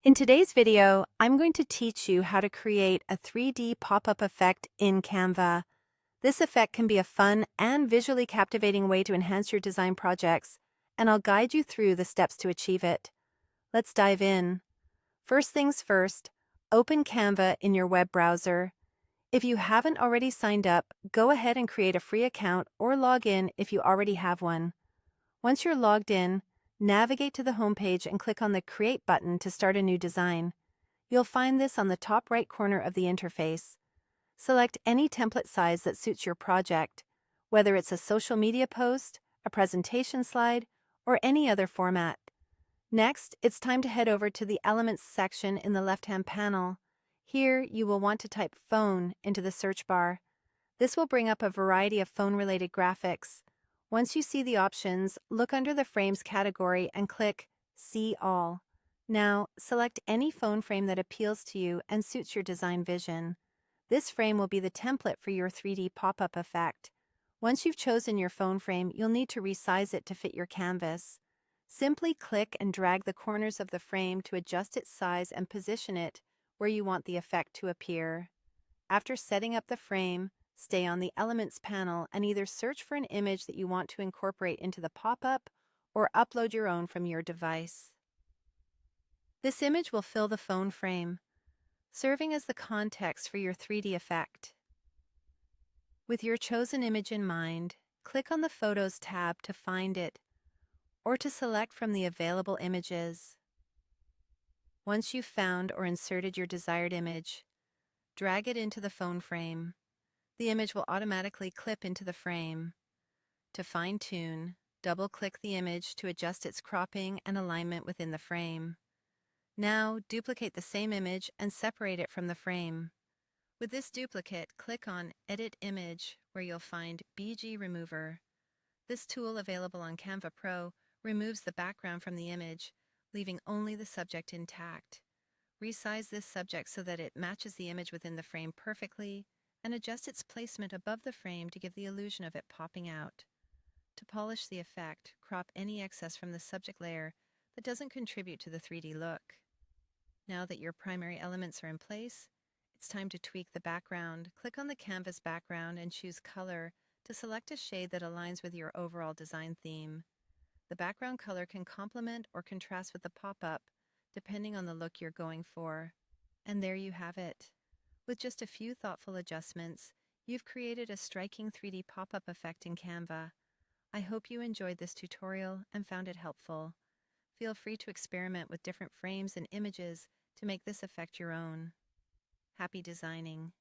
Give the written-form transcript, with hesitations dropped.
In today's video, I'm going to teach you how to create a 3D pop-up effect in Canva. This effect can be a fun and visually captivating way to enhance your design projects, and I'll guide you through the steps to achieve it. Let's dive in. First things first, open Canva in your web browser. If you haven't already signed up, go ahead and create a free account or log in if you already have one. Once you're logged in, navigate to the homepage and click on the Create button to start a new design. You'll find this on the top right corner of the interface. Select any template size that suits your project, whether it's a social media post, a presentation slide, or any other format. Next, it's time to head over to the Elements section in the left-hand panel. Here, you will want to type Phone into the search bar. This will bring up a variety of phone-related graphics. Once you see the options, look under the Frames category and click See All. Now, select any phone frame that appeals to you and suits your design vision. This frame will be the template for your 3D pop-up effect. Once you've chosen your phone frame, you'll need to resize it to fit your canvas. Simply click and drag the corners of the frame to adjust its size and position it where you want the effect to appear. After setting up the frame, stay on the Elements panel and either search for an image that you want to incorporate into the pop-up or upload your own from your device. This image will fill the phone frame, serving as the context for your 3D effect. With your chosen image in mind, click on the Photos tab to find it or to select from the available images. Once you've found or inserted your desired image, drag it into the phone frame. The image will automatically clip into the frame. To fine-tune, double-click the image to adjust its cropping and alignment within the frame. Now, duplicate the same image and separate it from the frame. With this duplicate, click on Edit Image, where you'll find BG Remover. This tool, available on Canva Pro, removes the background from the image, leaving only the subject intact. Resize this subject so that it matches the image within the frame perfectly, and adjust its placement above the frame to give the illusion of it popping out. To polish the effect, crop any excess from the subject layer that doesn't contribute to the 3D look. Now that your primary elements are in place, it's time to tweak the background. Click on the canvas background and choose Color to select a shade that aligns with your overall design theme. The background color can complement or contrast with the pop-up, depending on the look you're going for. And there you have it. With just a few thoughtful adjustments, you've created a striking 3D pop-up effect in Canva. I hope you enjoyed this tutorial and found it helpful. Feel free to experiment with different frames and images to make this effect your own. Happy designing!